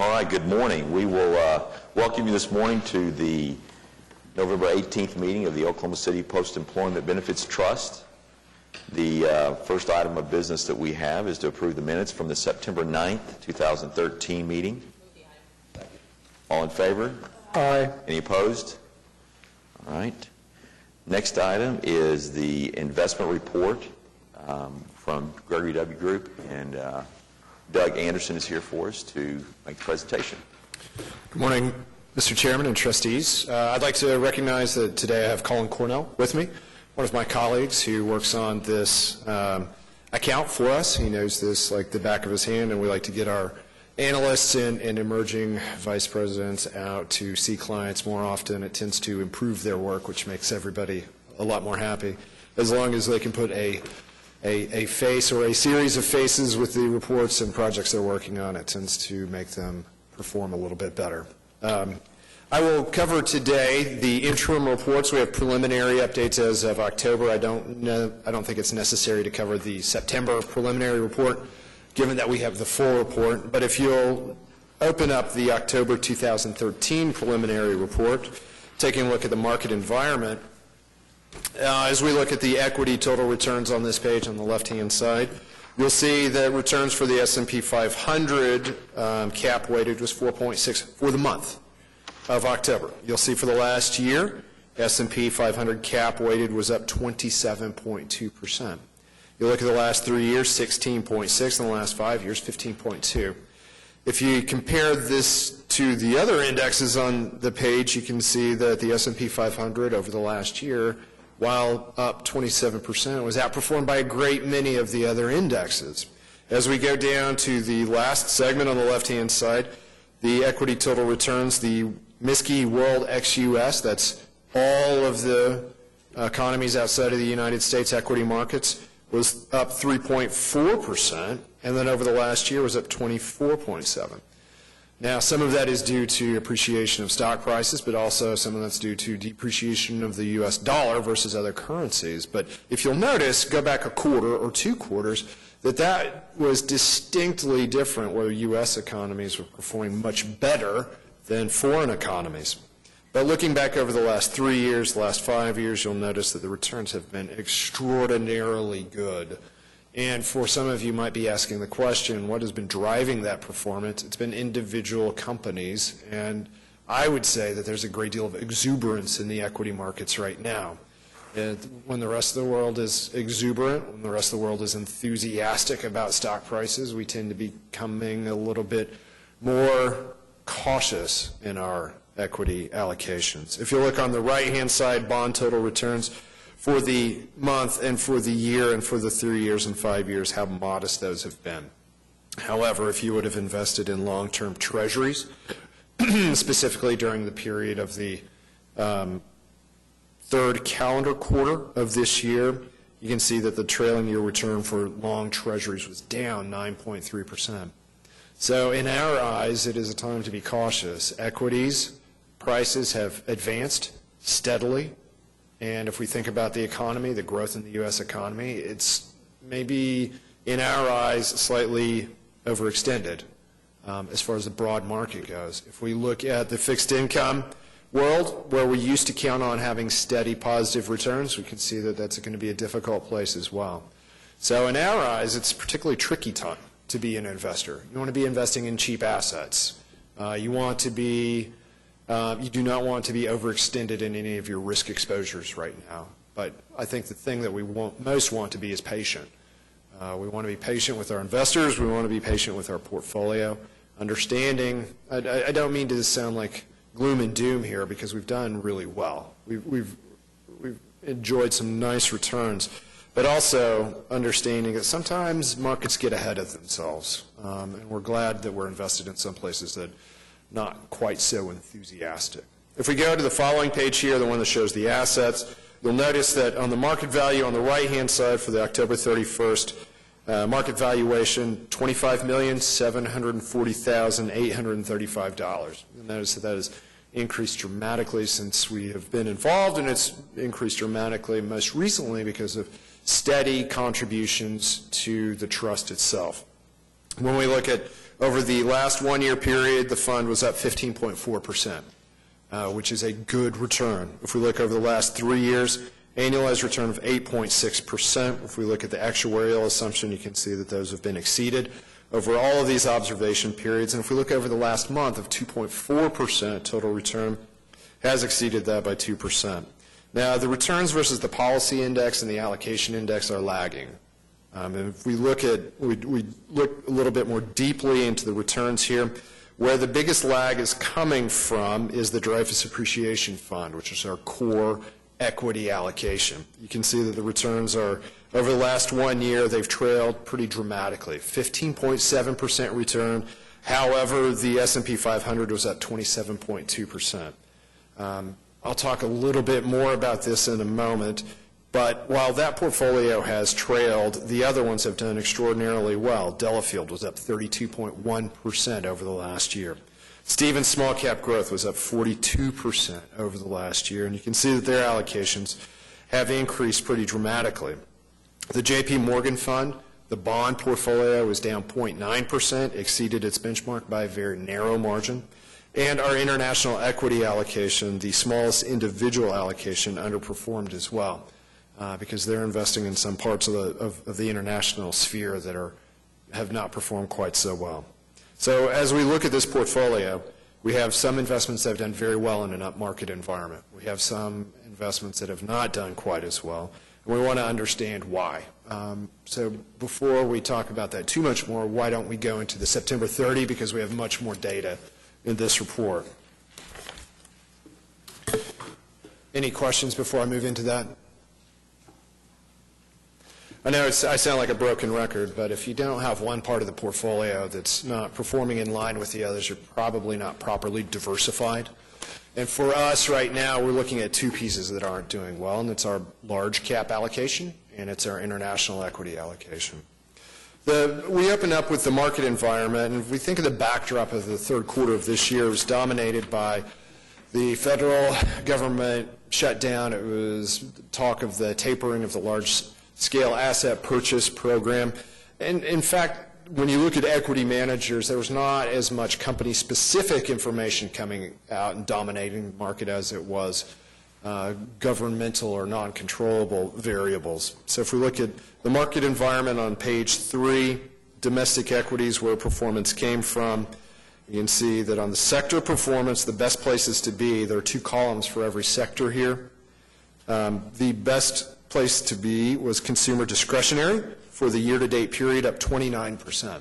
All right, good morning. We will welcome you this morning to the November 18th meeting of the Oklahoma City Post-Employment Benefits Trust. The first item of business that we have is to approve the minutes from the September 9th, 2013 meeting. All in favor? Aye. Any opposed? All right. Next item is the investment report from Gregory W. Group, and Doug Anderson is here for us to make the presentation. Good morning, Mr. Chairman and trustees. I'd like to recognize that today I have Colin Cornell with me, one of my colleagues who works on this account for us. He knows this like the back of his hand, and we like to get our analysts and emerging vice presidents out to see clients more often. It tends to improve their work, which makes everybody a lot more happy, as long as they can put a face or a series of faces with the reports and projects they're working on. It tends to make them perform a little bit better. I will cover today the interim reports. We have preliminary updates as of October. I don't think it's necessary to cover the September preliminary report, given that we have the full report. But if you'll open up the October 2013 preliminary report, taking a look at the market environment, as we look at the equity total returns on this page on the left-hand side, you'll see that returns for the S&P 500 cap weighted was 4.6 for the month of October. You'll see for the last year, S&P 500 cap weighted was up 27.2%. You look at the last 3 years, 16.6, and the last 5 years, 15.2. If you compare this to the other indexes on the page, you can see that the S&P 500 over the last year, while up 27%, was outperformed by a great many of the other indexes. As we go down to the last segment on the left-hand side, the equity total returns, the MSCI World ex-US, that's all of the economies outside of the United States equity markets, was up 3.4%, and then over the last year was up 24.7%. Now, some of that is due to appreciation of stock prices, but also some of that's due to depreciation of the U.S. dollar versus other currencies. But if you'll notice, go back a quarter or 2 quarters, that was distinctly different, where U.S. economies were performing much better than foreign economies. But looking back over the last 3 years, the last 5 years, you'll notice that the returns have been extraordinarily good. And for some of you might be asking the question, what has been driving that performance? It's been individual companies, and I would say that there's a great deal of exuberance in the equity markets right now. And when the rest of the world is exuberant, when the rest of the world is enthusiastic about stock prices, we tend to be becoming a little bit more cautious in our equity allocations. If you look on the right-hand side, bond total returns for the month and for the year and for the 3 years and 5 years, how modest those have been. However, if you would have invested in long-term treasuries, specifically during the period of the third calendar quarter of this year, you can see that the trailing year return for long treasuries was down 9.3%. So in our eyes, it is a time to be cautious. Equities prices have advanced steadily. And if we think about the economy, the growth in the U.S. economy, it's maybe, in our eyes, slightly overextended as far as the broad market goes. If we look at the fixed income world, where we used to count on having steady positive returns, we can see that that's going to be a difficult place as well. So in our eyes, it's a particularly tricky time to be an investor. You want to be investing in cheap assets. You do not want to be overextended in any of your risk exposures right now. But I think the thing that we most want to be is patient. We want to be patient with our investors. We want to be patient with our portfolio. Understanding, I don't mean to sound like gloom and doom here, because we've done really well. We've enjoyed some nice returns, but also understanding that sometimes markets get ahead of themselves. And we're glad that we're invested in some places that not quite so enthusiastic. If we go to the following page here, the one that shows the assets, you'll notice that on the market value on the right-hand side for the October 31st market valuation, $25,740,835. You'll notice that has increased dramatically since we have been involved, and it's increased dramatically most recently because of steady contributions to the trust itself. When we look at over the last one-year period, the fund was up 15.4%, which is a good return. If we look over the last 3 years, annualized return of 8.6%. If we look at the actuarial assumption, you can see that those have been exceeded over all of these observation periods. And if we look over the last month of 2.4%, total return has exceeded that by 2%. Now, the returns versus the policy index and the allocation index are lagging. And if we look we look a little bit more deeply into the returns here, where the biggest lag is coming from is the Dreyfus Appreciation Fund, which is our core equity allocation. You can see that the returns are, over the last 1 year, they've trailed pretty dramatically. 15.7% return. However, the S&P 500 was up 27.2%. I'll talk a little bit more about this in a moment, but while that portfolio has trailed, the other ones have done extraordinarily well. Delafield was up 32.1% over the last year. Stevens Small Cap Growth was up 42% over the last year, and you can see that their allocations have increased pretty dramatically. The J.P. Morgan Fund, the bond portfolio was down 0.9%, exceeded its benchmark by a very narrow margin. And our international equity allocation, the smallest individual allocation, underperformed as well because they're investing in some parts of the international sphere that have not performed quite so well. So as we look at this portfolio, we have some investments that have done very well in an upmarket environment. We have some investments that have not done quite as well, and we want to understand why. So before we talk about that too much more, why don't we go into the September 30, because we have much more data in this report. Any questions before I move into that? I know I sound like a broken record, but if you don't have one part of the portfolio that's not performing in line with the others, you're probably not properly diversified. And for us right now, we're looking at two pieces that aren't doing well, and it's our large cap allocation and it's our international equity allocation. We open up with the market environment, and if we think of the backdrop of the third quarter of this year, it was dominated by the federal government shutdown. It was talk of the tapering of the large-scale asset purchase program. And in fact, when you look at equity managers, there was not as much company-specific information coming out and dominating the market as it was governmental or non-controllable variables. So if we look at the market environment on page 3, domestic equities, where performance came from, you can see that on the sector performance, the best places to be, there are 2 columns for every sector here. The best place to be was consumer discretionary for the year-to-date period, up 29%.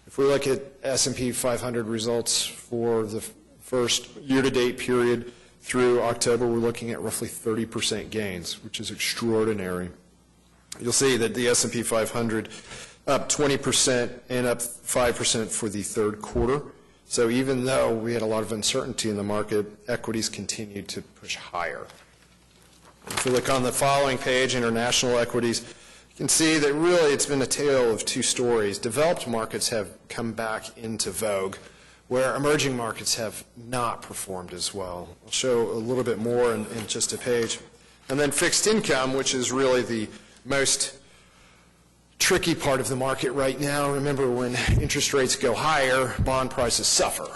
If we look at S&P 500 results for the first year-to-date period through October, we're looking at roughly 30% gains, which is extraordinary. You'll see that the S&P 500 up 20% and up 5% for the third quarter. So even though we had a lot of uncertainty in the market, equities continued to push higher. If we look on the following page, international equities, you can see that really it's been a tale of 2 stories. Developed markets have come back into vogue, where emerging markets have not performed as well. I'll show a little bit more in just a page. And then fixed income, which is really the most tricky part of the market right now. Remember, when interest rates go higher, bond prices suffer.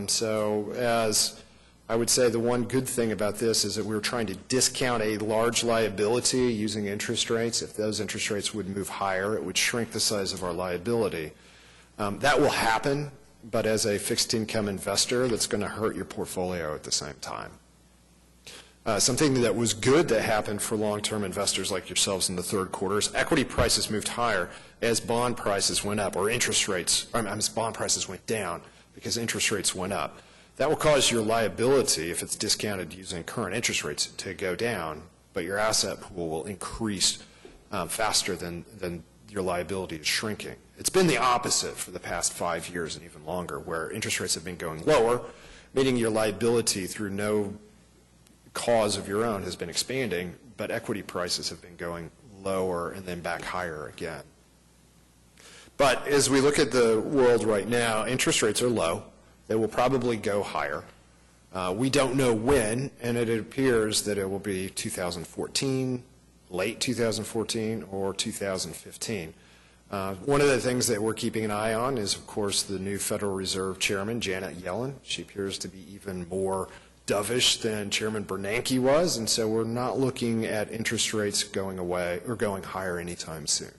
So as I would say, the one good thing about this is that we were trying to discount a large liability using interest rates. If those interest rates would move higher, it would shrink the size of our liability. That will happen, but as a fixed income investor, that's going to hurt your portfolio at the same time. Something that was good that happened for long-term investors like yourselves in the third quarter is equity prices moved higher as bond prices went up, or as bond prices went down because interest rates went up. That will cause your liability, if it's discounted using current interest rates, to go down, but your asset pool will increase faster than your liability is shrinking. It's been the opposite for the past 5 years and even longer, where interest rates have been going lower, meaning your liability through no cause of your own has been expanding, but equity prices have been going lower and then back higher again. But as we look at the world right now, interest rates are low. They will probably go higher. We don't know when, and it appears that it will be 2014, late 2014, or 2015. One of the things that we're keeping an eye on is, of course, the new Federal Reserve Chairman, Janet Yellen. She appears to be even more dovish than Chairman Bernanke was, and so we're not looking at interest rates going away or going higher anytime soon.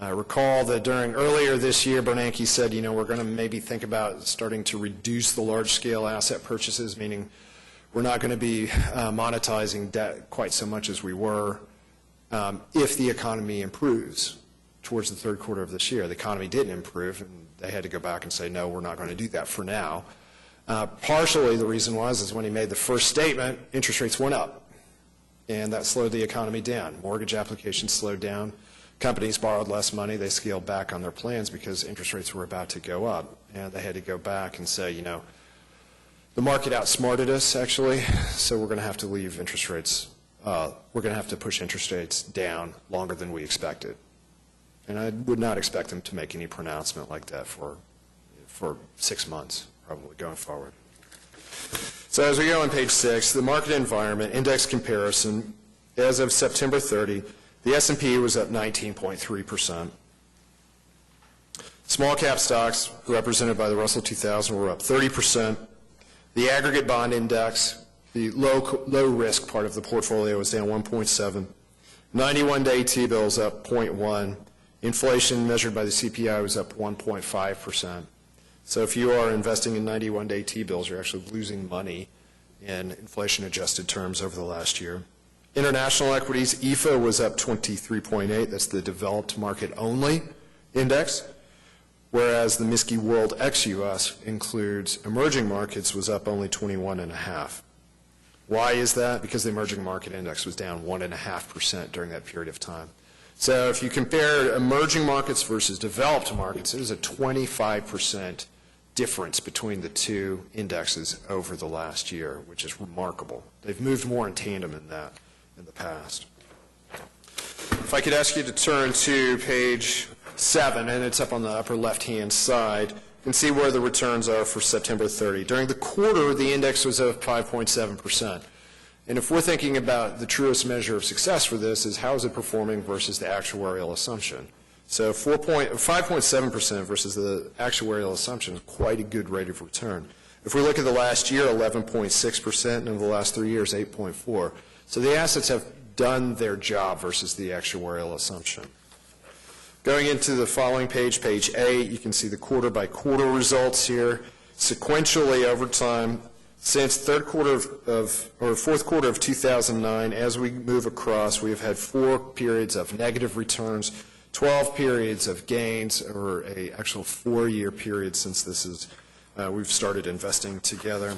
I recall that earlier this year, Bernanke said, we're going to maybe think about starting to reduce the large-scale asset purchases, meaning we're not going to be monetizing debt quite so much as we were if the economy improves towards the third quarter of this year. The economy didn't improve, and they had to go back and say, no, we're not going to do that for now. Partially the reason is when he made the first statement, interest rates went up, and that slowed the economy down. Mortgage applications slowed down. Companies borrowed less money. They scaled back on their plans because interest rates were about to go up, and they had to go back and say, the market outsmarted us, actually, so we're going to have to leave interest rates, we're going to have to push interest rates down longer than we expected. And I would not expect them to make any pronouncement like that for 6 months, probably, going forward. So as we go on page 6, the market environment index comparison, as of September 30, the S&P was up 19.3%. Small cap stocks, represented by the Russell 2000, were up 30%. The aggregate bond index, the low risk part of the portfolio, was down 1.7. 91-day T-bills up 0.1. Inflation measured by the CPI was up 1.5%. So if you are investing in 91-day T-bills, you're actually losing money in inflation-adjusted terms over the last year. International equities, EFA was up 23.8. That's the developed market only index, whereas the MSCI World ex-US includes emerging markets, was up only 21.5. Why is that? Because the emerging market index was down 1.5% during that period of time. So if you compare emerging markets versus developed markets, there's a 25% difference between the two indexes over the last year, which is remarkable. They've moved more in tandem in that in the past. If I could ask you to turn to page 7, and it's up on the upper left-hand side, you can see where the returns are for September 30. During the quarter, the index was up 5.7%. And if we're thinking about the truest measure of success for this is how is it performing versus the actuarial assumption. So 5.7% versus the actuarial assumption is quite a good rate of return. If we look at the last year, 11.6%, and over the last 3 years, 8.4%. So the assets have done their job versus the actuarial assumption. Going into the following page, page 8, you can see the quarter-by-quarter results here. Sequentially over time, since fourth quarter of 2009, as we move across, we have had 4 periods of negative returns, 12 periods of gains, or a actual 4-year period since this is we've started investing together.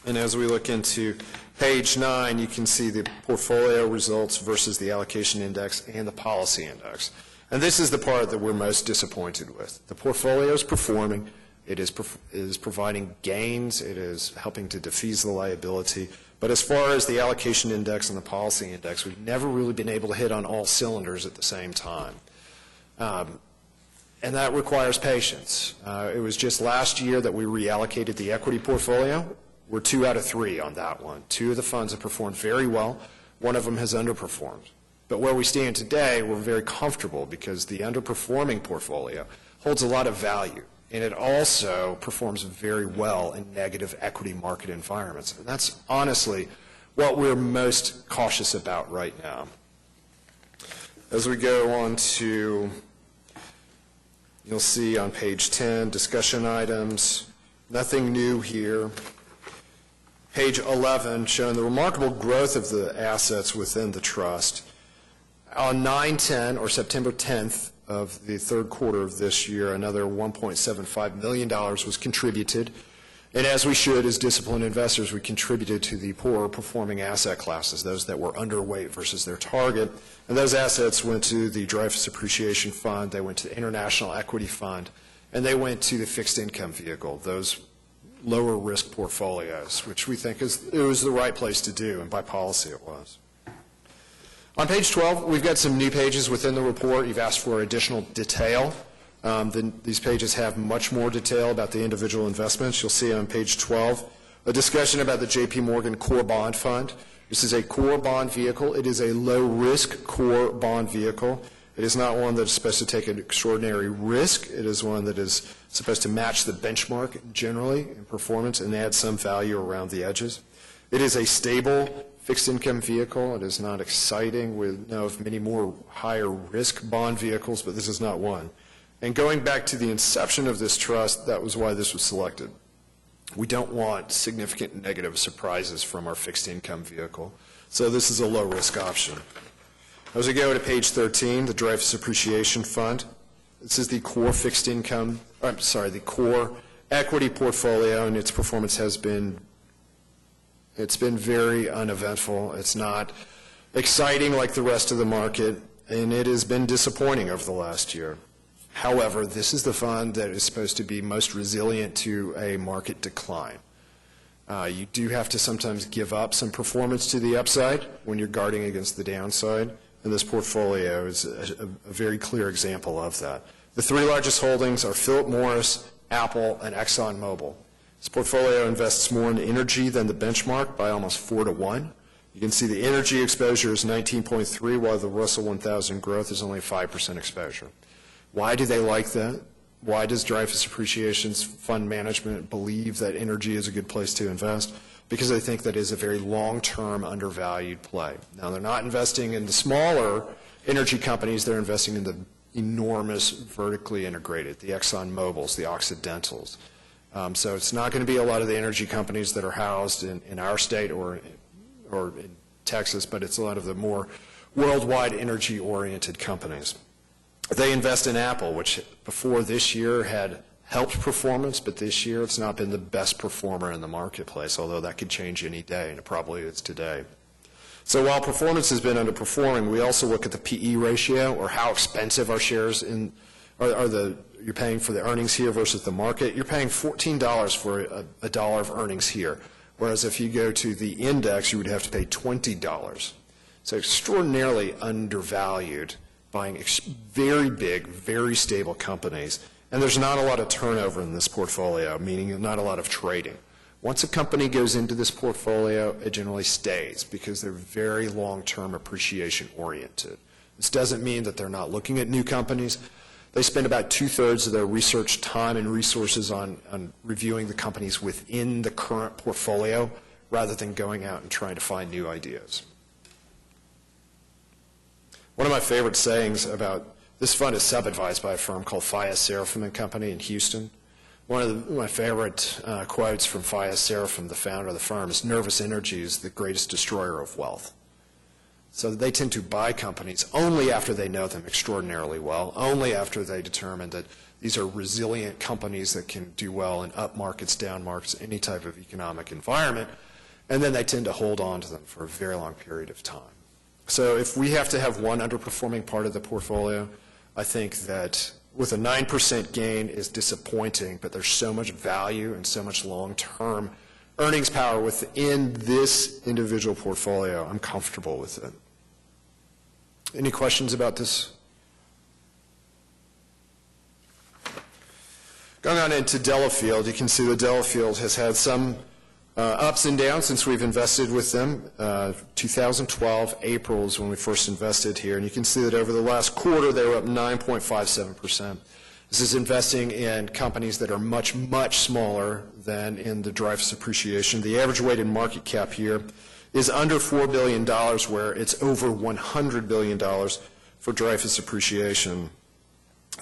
And as we look into page 9, you can see the portfolio results versus the allocation index and the policy index. And this is the part that we're most disappointed with. The portfolio is performing. It is providing gains. It is helping to defease the liability. But as far as the allocation index and the policy index, we've never really been able to hit on all cylinders at the same time. And that requires patience. It was just last year that we reallocated the equity portfolio. We're 2 out of 3 on that one. 2 of the funds have performed very well. One of them has underperformed. But where we stand today, we're very comfortable because the underperforming portfolio holds a lot of value. And it also performs very well in negative equity market environments. And that's honestly what we're most cautious about right now. As we go on to, you'll see on page 10, discussion items, nothing new here. Page 11, showing the remarkable growth of the assets within the trust. On 9/10, or September 10th, of the third quarter of this year, another $1.75 million was contributed. And as we should, as disciplined investors, we contributed to the poorer performing asset classes, those that were underweight versus their target. And those assets went to the Dreyfus Appreciation Fund, they went to the International Equity Fund, and they went to the fixed income vehicle, those lower risk portfolios, which we think it was the right place to do, and by policy it was. On page 12, we've got some new pages within the report. You've asked for additional detail. These pages have much more detail about the individual investments. You'll see on page 12 a discussion about the J.P. Morgan Core Bond Fund. This is a core bond vehicle. It is a low-risk core bond vehicle. It is not one that's supposed to take an extraordinary risk. It is one that is supposed to match the benchmark generally in performance and add some value around the edges. It is a stable fixed income vehicle. It is not exciting. We know of many more higher risk bond vehicles, but this is not one. And going back to the inception of this trust, that was why this was selected. We don't want significant negative surprises from our fixed income vehicle. So this is a low risk option. As we go to page 13, the Dreyfus Appreciation Fund. This is the core fixed income, the core equity portfolio, and its performance has been, it's been very uneventful. It's not exciting like the rest of the market, and it has been disappointing over the last year. However, this is the fund that is supposed to be most resilient to a market decline. You do have to sometimes give up some performance to the upside when you're guarding against the downside, and this portfolio is a very clear example of that. The three largest holdings are Philip Morris, Apple, and ExxonMobil. This portfolio invests more in energy than the benchmark by almost 4 to 1. You can see the energy exposure is 19.3, while the Russell 1000 growth is only 5% exposure. Why do they like that? Why does Dreyfus Appreciation's fund management believe that energy is a good place to invest? Because they think that is a very long-term undervalued play. Now, they're not investing in the smaller energy companies. They're investing in the enormous vertically integrated, the ExxonMobils, the Occidentals. So it's not going to be a lot of the energy companies that are housed in our state or in Texas, but it's a lot of the more worldwide energy-oriented companies. They invest in Apple, which before this year had helped performance, but this year it's not been the best performer in the marketplace, although that could change any day, and it probably is today. So while performance has been underperforming, we also look at the PE ratio, or how expensive our shares you're paying for the earnings here versus the market. You're paying $14 for a dollar of earnings here, whereas if you go to the index, you would have to pay $20. So extraordinarily undervalued, buying very big, very stable companies. And there's not a lot of turnover in this portfolio, meaning not a lot of trading. Once a company goes into this portfolio, it generally stays because they're very long-term appreciation oriented. This doesn't mean that they're not looking at new companies. They spend about 2/3 of their research time and resources on reviewing the companies within the current portfolio rather than going out and trying to find new ideas. One of my favorite sayings about this fund is sub-advised by a firm called Fias Seraphim and Company in Houston. One of my favorite quotes from Fias Seraphim, the founder of the firm, is nervous energy is the greatest destroyer of wealth. So they tend to buy companies only after they know them extraordinarily well, only after they determine that these are resilient companies that can do well in up markets, down markets, any type of economic environment, and then they tend to hold on to them for a very long period of time. So if we have to have one underperforming part of the portfolio, I think that with a 9% gain is disappointing, but there's so much value and so much long-term earnings power within this individual portfolio. I'm comfortable with it. Any questions about this? Going on into Delafield, you can see that Delafield has had some ups and downs since we've invested with them. 2012, April is when we first invested here, and you can see that over the last quarter they were up 9.57%. This is investing in companies that are much, much smaller than in the Dreyfus Appreciation. The average weighted market cap here is under $4 billion, where it's over $100 billion for Dreyfus Appreciation.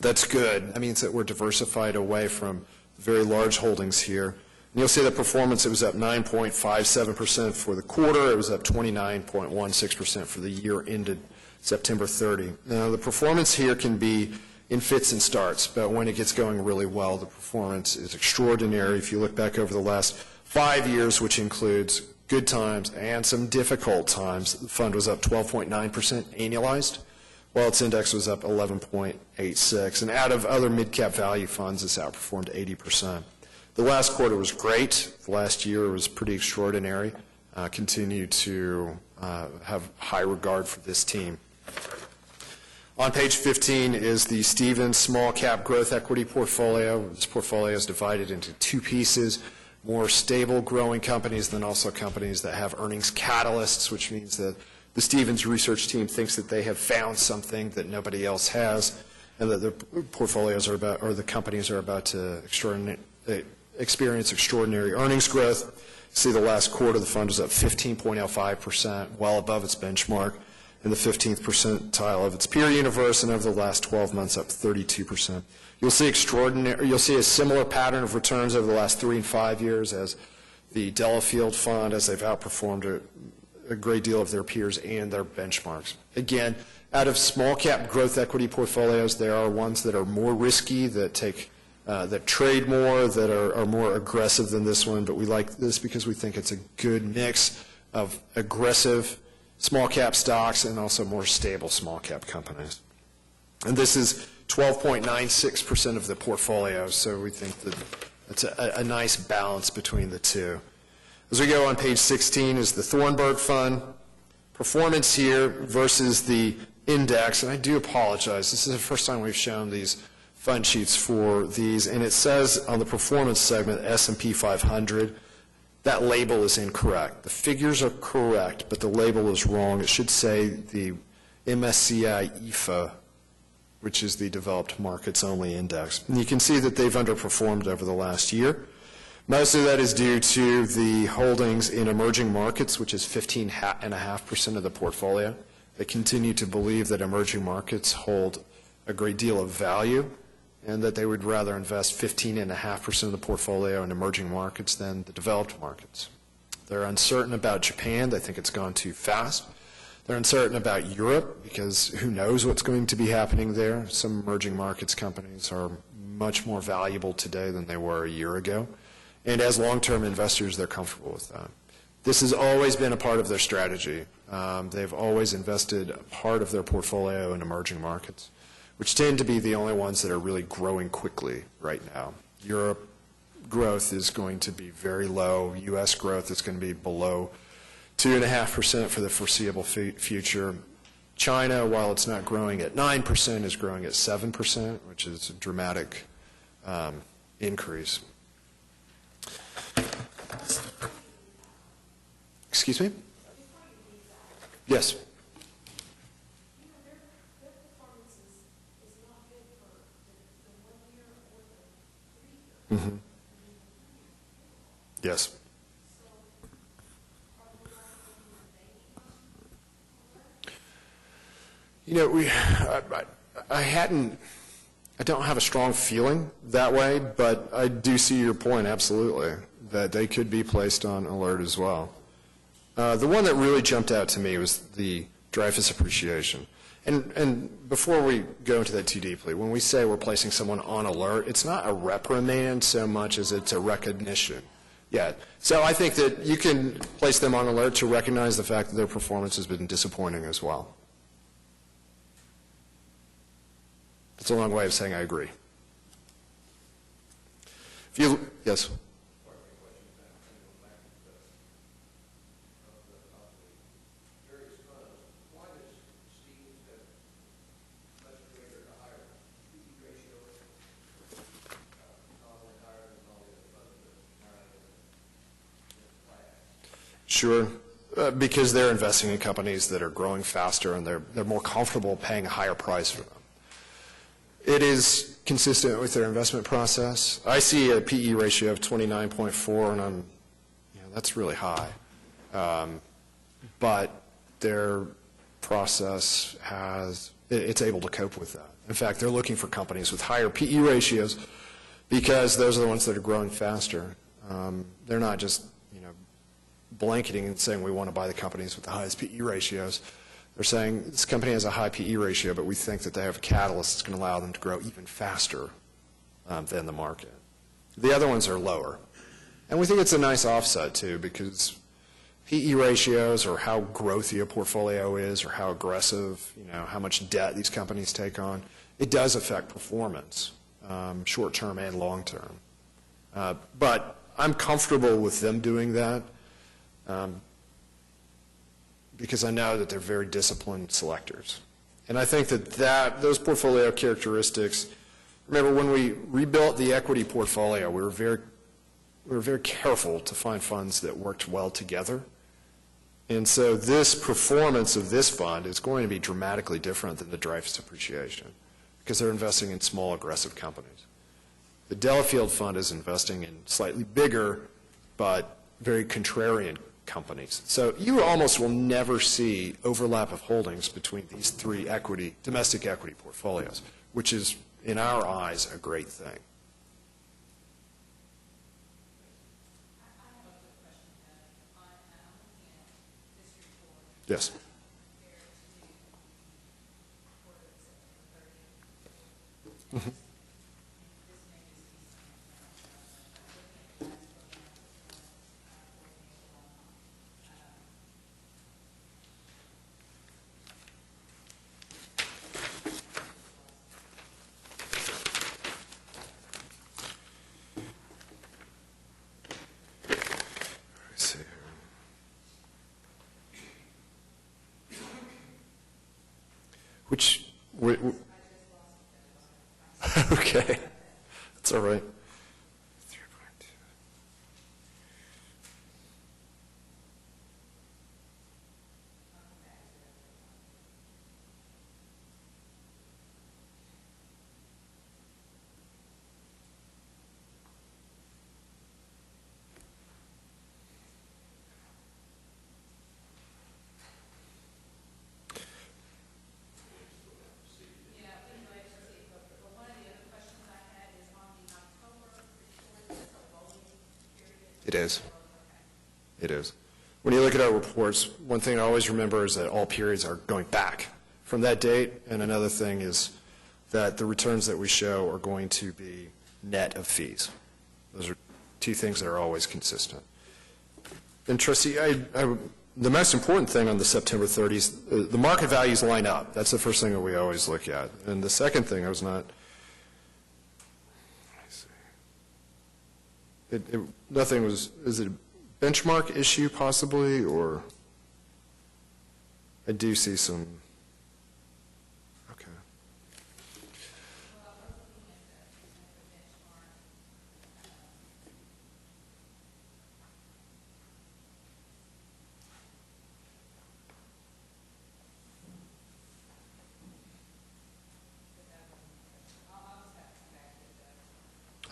That's good. That means that we're diversified away from very large holdings here. And you'll see the performance, it was up 9.57% for the quarter. It was up 29.16% for the year ended September 30. Now, the performance here can be in fits and starts, but when it gets going really well, the performance is extraordinary. If you look back over the last 5 years, which includes good times and some difficult times, the fund was up 12.9% annualized, while its index was up 11.86. And out of other mid-cap value funds, it's outperformed 80%. The last quarter was great. The last year was pretty extraordinary. Continue to have high regard for this team. On page 15 is the Stevens Small Cap Growth Equity Portfolio. This portfolio is divided into two pieces, more stable growing companies, then also companies that have earnings catalysts, which means that the Stevens research team thinks that they have found something that nobody else has, and that their portfolios are about, or the companies are about to experience extraordinary earnings growth. See, the last quarter, the fund was up 15.05%, well above its benchmark, in the 15th percentile of its peer universe, and over the last 12 months, up 32%. You'll see a similar pattern of returns over the last 3 and 5 years as the Delafield Fund, as they've outperformed a great deal of their peers and their benchmarks. Again, out of small cap growth equity portfolios, there are ones that are more risky, that trade more, that are more aggressive than this one, but we like this because we think it's a good mix of aggressive small cap stocks and also more stable small cap companies. And this is 12.96% of the portfolio, so we think that it's a nice balance between the two. As we go on page 16 is the Thornburg Fund. Performance here versus the index, and I do apologize, this is the first time we've shown these fund sheets for these, and it says on the performance segment S&P 500, that label is incorrect. The figures are correct, but the label is wrong. It should say the MSCI EFA, which is the developed markets only index. And you can see that they've underperformed over the last year. Most of that is due to the holdings in emerging markets, which is 15.5% of the portfolio. They continue to believe that emerging markets hold a great deal of value, and that they would rather invest 15.5% of the portfolio in emerging markets than the developed markets. They're uncertain about Japan. They think it's gone too fast. They're uncertain about Europe because who knows what's going to be happening there. Some emerging markets companies are much more valuable today than they were a year ago. And as long-term investors, they're comfortable with that. This has always been a part of their strategy. They've always invested a part of their portfolio in emerging markets, which tend to be the only ones that are really growing quickly right now. Europe growth is going to be very low. U.S. growth is going to be below 2.5% for the foreseeable future. China, while it's not growing at 9%, is growing at 7%, which is a dramatic increase. Excuse me? Yes. Mm-hmm. Yes. You know, I don't have a strong feeling that way, but I do see your point, absolutely, that they could be placed on alert as well. The one that really jumped out to me was the Dreyfus appreciation. And before we go into that too deeply, when we say we're placing someone on alert, it's not a reprimand so much as it's a recognition. Yeah. So I think that you can place them on alert to recognize the fact that their performance has been disappointing as well. That's a long way of saying I agree. Yes? Sure, because they're investing in companies that are growing faster and they're more comfortable paying a higher price for them. It is consistent with their investment process. I see a PE ratio of 29.4, and that's really high. But their process it's able to cope with that. In fact, they're looking for companies with higher PE ratios because those are the ones that are growing faster. They're not just blanketing and saying we want to buy the companies with the highest PE ratios. They're saying this company has a high PE ratio, but we think that they have a catalyst that's going to allow them to grow even faster than the market. The other ones are lower. And we think it's a nice offset, too, because PE ratios or how growthy a portfolio is or how aggressive, how much debt these companies take on, it does affect performance, short-term and long-term. But I'm comfortable with them doing that. Because I know that they're very disciplined selectors. And I think that those portfolio characteristics, remember when we rebuilt the equity portfolio, we were very careful to find funds that worked well together. And so this performance of this fund is going to be dramatically different than the Dreyfus appreciation because they're investing in small, aggressive companies. The Delafield Fund is investing in slightly bigger but very contrarian companies. So you almost will never see overlap of holdings between these three domestic equity portfolios, which is, in our eyes, a great thing. Yes. Mm-hmm. Okay, that's all right. It is. It is. When you look at our reports, one thing I always remember is that all periods are going back from that date, and another thing is that the returns that we show are going to be net of fees. Those are two things that are always consistent. And Trustee, the most important thing on the September 30s, the market values line up. That's the first thing that we always look at. And the second thing, nothing was, is it a benchmark issue possibly, or I do see some, okay.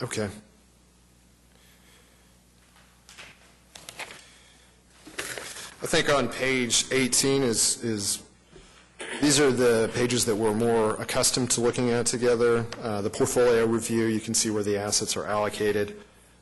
Okay. I think on page 18 is these are the pages that we're more accustomed to looking at together. The portfolio review, you can see where the assets are allocated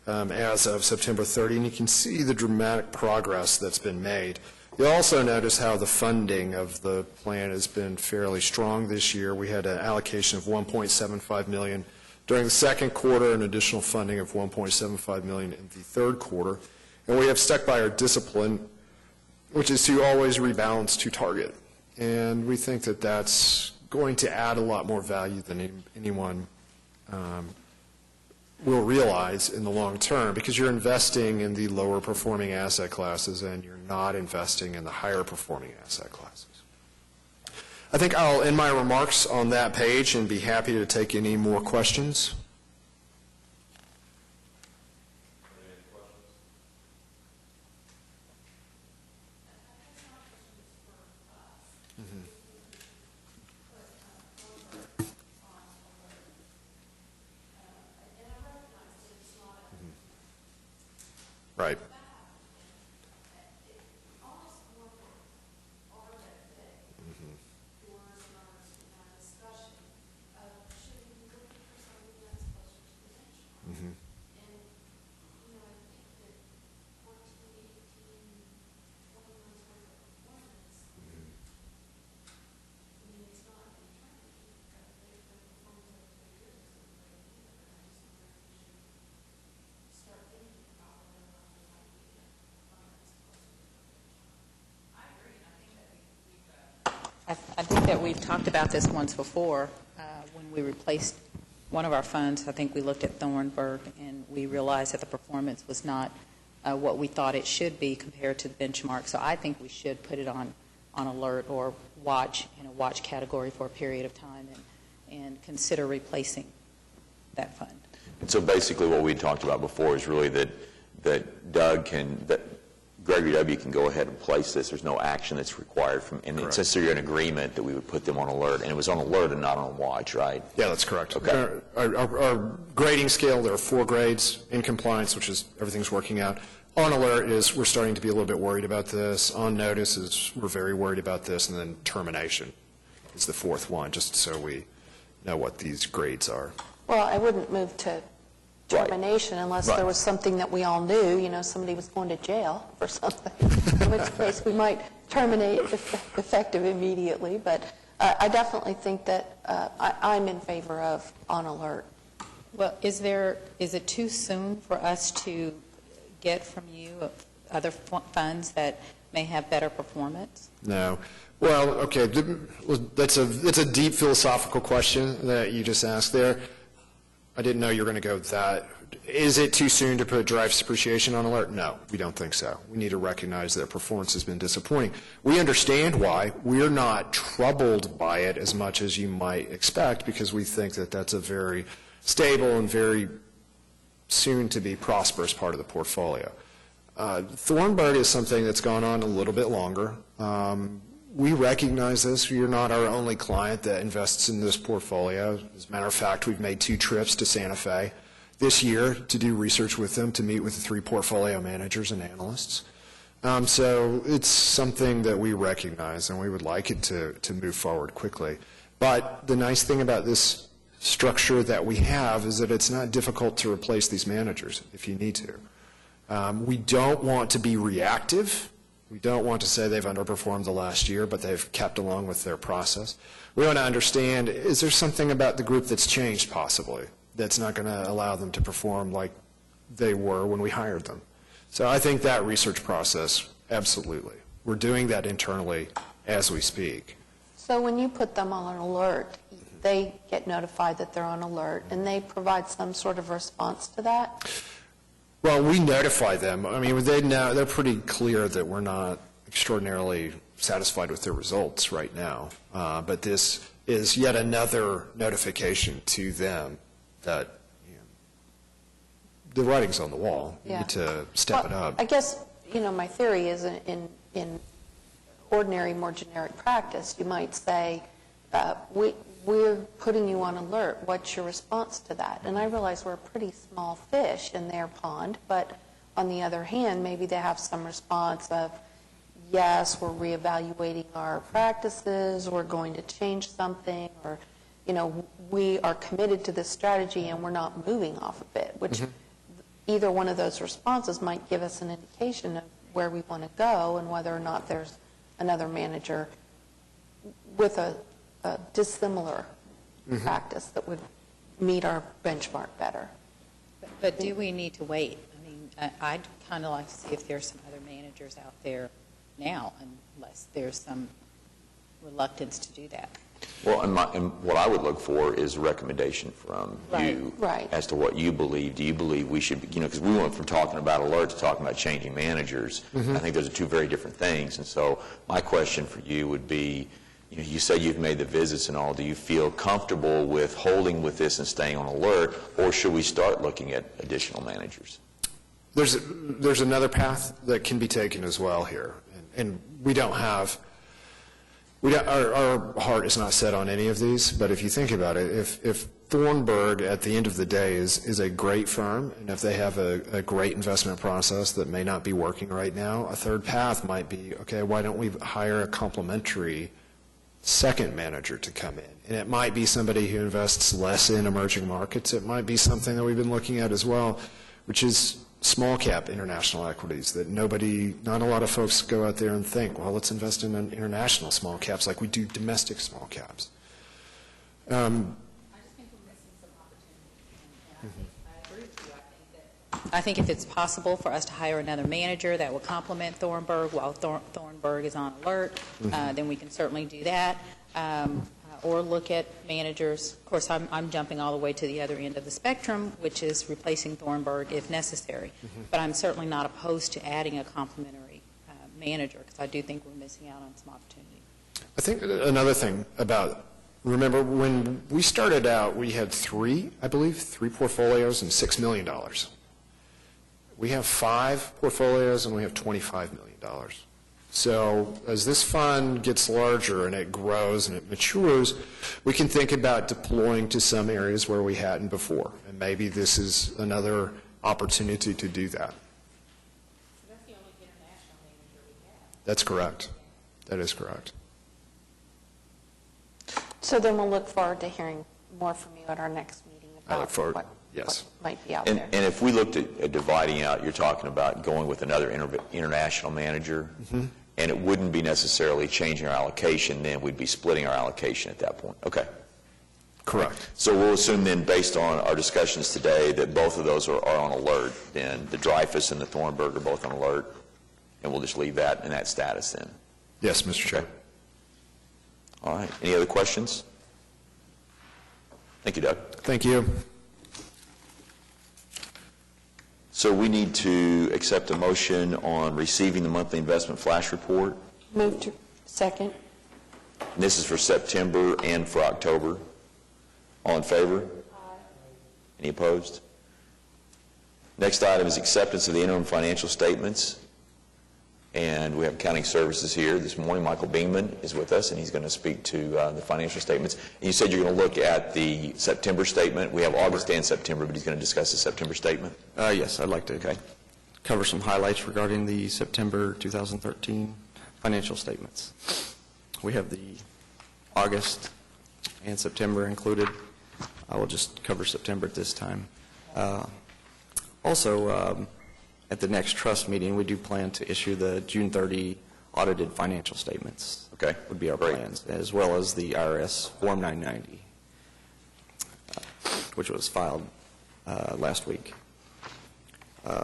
as of September 30, and you can see the dramatic progress that's been made. You'll also notice how the funding of the plan has been fairly strong this year. We had an allocation of $1.75 million during the second quarter, and additional funding of $1.75 million in the third quarter. And we have stuck by our discipline, which is to always rebalance to target. And we think that that's going to add a lot more value than anyone will realize in the long term, because you're investing in the lower performing asset classes and you're not investing in the higher performing asset classes. I think I'll end my remarks on that page and be happy to take any more questions. Right. I think that we've talked about this once before. When we replaced one of our funds, I think we looked at Thornburg, and we realized that the performance was not what we thought it should be compared to the benchmark. So I think we should put it on alert or watch, in a watch category for a period of time, and consider replacing that fund. And so basically what we talked about before is really that Gregory W. can go ahead and place this. There's no action that's required from, and it says you're in agreement that we would put them on alert, and it was on alert and not on watch, right? Yeah, that's correct. Okay. Our grading scale, there are 4 grades. In compliance, which is everything's working out. On alert is we're starting to be a little bit worried about this. On notice is we're very worried about this. And then termination is the 4th one, just so we know what these grades are. Well, I wouldn't move to termination unless there was something that we all knew, somebody was going to jail for something, in which case we might terminate effective immediately. But I definitely think that I'm in favor of on alert. Well, is it too soon for us to get from you other funds that may have better performance? No. Well, okay, that's a deep philosophical question that you just asked there. I didn't know you were going to go with that. Is it too soon to put drives depreciation on alert? No, we don't think so. We need to recognize that performance has been disappointing. We understand why. We're not troubled by it as much as you might expect because we think that that's a very stable and very soon-to-be prosperous part of the portfolio. Thornburg is something that's gone on a little bit longer. We recognize this. You're not our only client that invests in this portfolio. As a matter of fact, we've made 2 trips to Santa Fe this year to do research with them, to meet with the 3 portfolio managers and analysts. So it's something that we recognize, and we would like it to move forward quickly. But the nice thing about this structure that we have is that it's not difficult to replace these managers if you need to. We don't want to be reactive. We don't want to say they've underperformed the last year, but they've kept along with their process. We want to understand, is there something about the group that's changed possibly that's not going to allow them to perform like they were when we hired them? So I think that research process, absolutely. We're doing that internally as we speak. So when you put them on alert, they get notified that they're on alert, and they provide some sort of response to that? Well, we notify them. I mean, they're pretty clear that we're not extraordinarily satisfied with their results right now. But this is yet another notification to them that the writing's on the wall. You need to step it up. I guess, my theory is in ordinary, more generic practice, you might say, we're putting you on alert. What's your response to that? And I realize we're a pretty small fish in their pond, but on the other hand, maybe they have some response of, yes, we're reevaluating our practices, we're going to change something, or, we are committed to this strategy and we're not moving off of it, which either one of those responses might give us an indication of where we want to go and whether or not there's another manager with a dissimilar practice that would meet our benchmark better. But do we need to wait? I mean, I'd kind of like to see if there's some other managers out there now, unless there's some reluctance to do that. Well, and what I would look for is a recommendation from you as to what you believe. Do you believe we should, because we went from talking about alert to talking about changing managers. I think those are 2 very different things. And so my question for you would be, you say you've made the visits and all. Do you feel comfortable with holding with this and staying on alert, or should we start looking at additional managers? There's another path that can be taken as well here, and we don't have. Our heart is not set on any of these, but if you think about it, if Thornburg at the end of the day is a great firm, and if they have a great investment process that may not be working right now, a third path might be, okay, why don't we hire a complementary second manager to come in? And it might be somebody who invests less in emerging markets. It might be something that we've been looking at as well, which is small cap international equities that not a lot of folks go out there and think, well, let's invest in international small caps like we do domestic small caps. I just think we're missing some opportunity. I agree with you. I think if it's possible for us to hire another manager that will complement Thornburg while Thornburg is on alert, then we can certainly do that. Or look at managers. Of course, I'm jumping all the way to the other end of the spectrum, which is replacing Thornburg if necessary. But I'm certainly not opposed to adding a complementary manager, because I do think we're missing out on some opportunity. I think another thing about, remember when we started out, we had 3 portfolios and $6 million. We have 5 portfolios, and we have $25 million. So as this fund gets larger and it grows and it matures, we can think about deploying to some areas where we hadn't before. And maybe this is another opportunity to do that. That's the only international manager we have. That's correct. That is correct. So then we'll look forward to hearing more from you at our next meeting I look about forward, what yes. might be out And there. if we looked at dividing out, you're talking about going with another international manager, and it wouldn't be necessarily changing our allocation, then we'd be splitting our allocation at that point. Okay. Correct. So we'll assume then, based on our discussions today, that both of those are on alert. Then the Dreyfus and the Thornburg are both on alert, and we'll just leave that in that status then. Yes, Mr. Chair. All right. Any other questions? Thank you, Doug. Thank you. So we need to accept a motion on receiving the monthly investment flash report. Move to second. And this is for September and for October. All in favor? Any opposed? Next item is acceptance of the interim financial statements. And we have accounting services here this morning. Michael Beeman is with us, and he's going to speak to the financial statements. And you said you're going to look at the September statement. We have August and September, but he's going to discuss the September statement. Yes, I'd like to cover some highlights regarding the September 2013 financial statements. We have the August and September included. I will just cover September at this time. Also, at the next trust meeting, we do plan to issue the June 30 audited financial statements. Okay. Would be our plans, as well as the IRS Form 990, which was filed last week.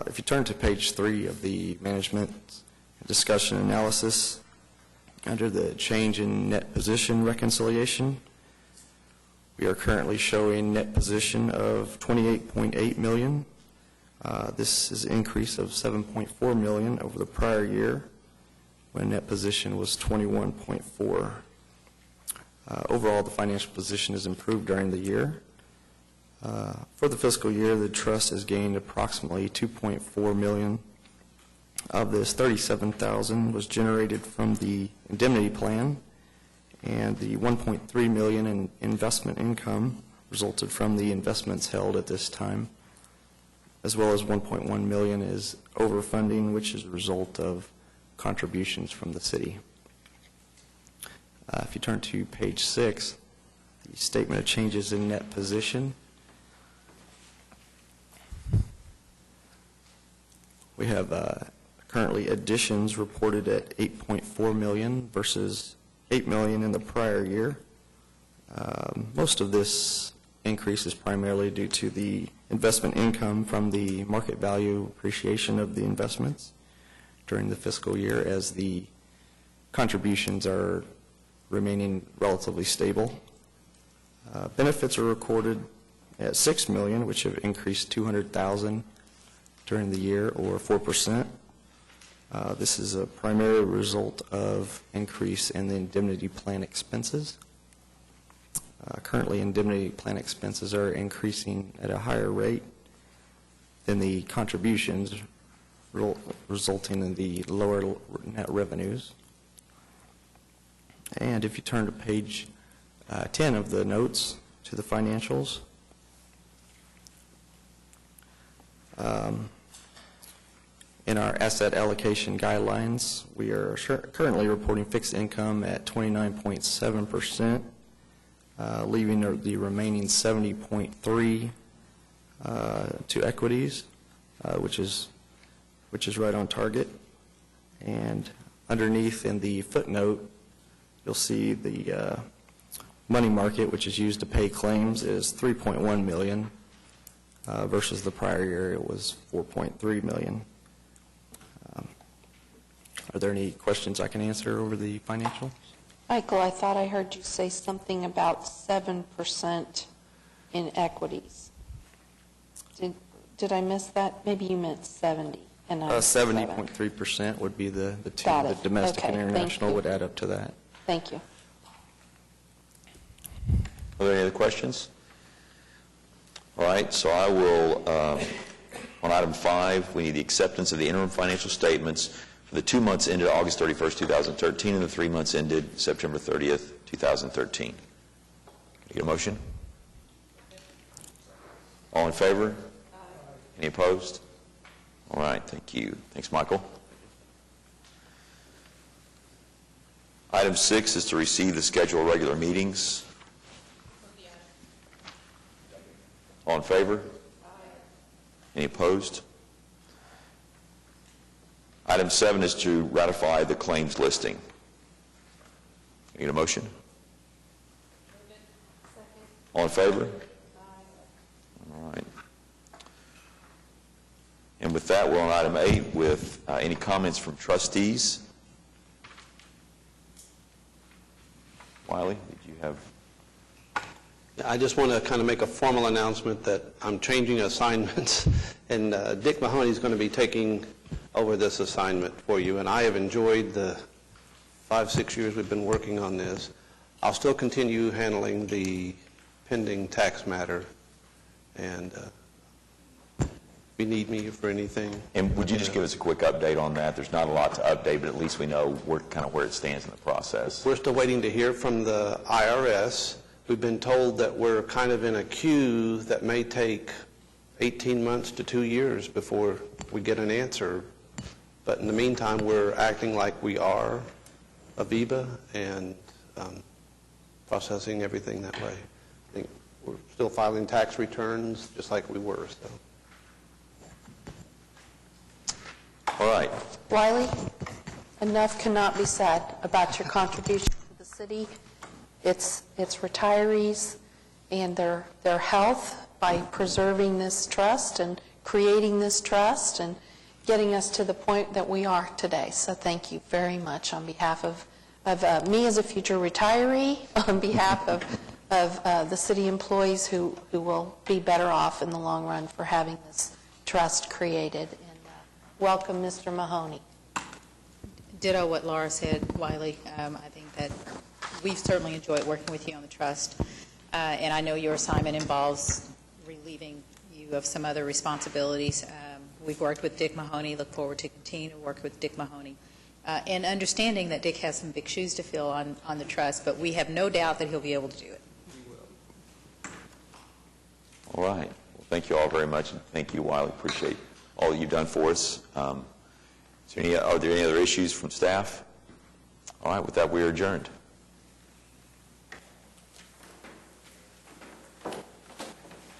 If you turn to page 3 of the management discussion analysis, under the change in net position reconciliation, we are currently showing net position of $28.8 million. This is an increase of $7.4 million over the prior year, when net position was $21.4. Overall, the financial position has improved during the year. For the fiscal year, the trust has gained approximately $2.4 million. Of this, $37,000 was generated from the indemnity plan, and the $1.3 million in investment income resulted from the investments held at this time, as well as $1.1 million is overfunding, which is a result of contributions from the city. If you turn to page 6, the statement of changes in net position. We have currently additions reported at $8.4 million versus $8 million in the prior year. Most of this increase is primarily due to the investment income from the market value appreciation of the investments during the fiscal year, as the contributions are remaining relatively stable. Benefits are recorded at $6 million, which have increased $200,000 during the year, or 4%. This is a primary result of increase in the indemnity plan expenses. Currently, indemnity plan expenses are increasing at a higher rate than the contributions, resulting in the lower net revenues. And if you turn to page 10 of the notes to the financials, in our asset allocation guidelines, we are currently reporting fixed income at 29.7%, leaving the remaining 70.3% to equities, which is right on target. And underneath in the footnote, you'll see the money market, which is used to pay claims, is $3.1 million versus the prior year it was $4.3 million. Are there any questions I can answer over the financials? Michael, I thought I heard you say something about 7% in equities. Did I miss that? Maybe you meant 70. And I 70.3% would be the two. Got it. The domestic Okay, and thank international you. would add up to that. Thank you. Are there any other questions? All right, so I will On item 5, we need the acceptance of the interim financial statements for the 2 months ended August 31st, 2013, and the 3 months ended September 30th, 2013. Can I get a motion? All in favor? Any opposed? All right, thank you. Thanks, Michael. Item 6 is to receive the schedule of regular meetings. All in favor? Any opposed? Item 7 is to ratify the claims listing. Need a motion? All in favor? All right. And with that, we're on item 8 with any comments from trustees. Wiley, did you have? I just want to kind of make a formal announcement that I'm changing assignments, and Dick Mahoney is going to be taking over this assignment for you, and I have enjoyed the 5-6 years we've been working on this. I'll still continue handling the pending tax matter, and if you need me for anything. And would you just give us a quick update on that? There's not a lot to update, but at least we know kind of where it stands in the process. We're still waiting to hear from the IRS. We've been told that we're kind of in a queue that may take 18 months to 2 years before we get an answer. But in the meantime, we're acting like we are Aviva and processing everything that way. I think we're still filing tax returns just like we were. So. All right. Wiley, enough cannot be said about your contribution to the city, its retirees, and their health by preserving this trust and creating this trust and getting us to the point that we are today. So thank you very much on behalf of me as a future retiree, on behalf of the city employees who will be better off in the long run for having this trust created. And welcome, Mr. Mahoney. Ditto what Laura said, Wiley. I think that we've certainly enjoyed working with you on the trust, and I know your assignment involves relieving you of some other responsibilities. We've worked with Dick Mahoney, look forward to continue to work with Dick Mahoney, and understanding that Dick has some big shoes to fill on the trust, but we have no doubt that he'll be able to do it. All right. Well, thank you all very much, and thank you, Wiley. Appreciate all that you've done for us. Are there any other issues from staff? All right. With that, we are adjourned.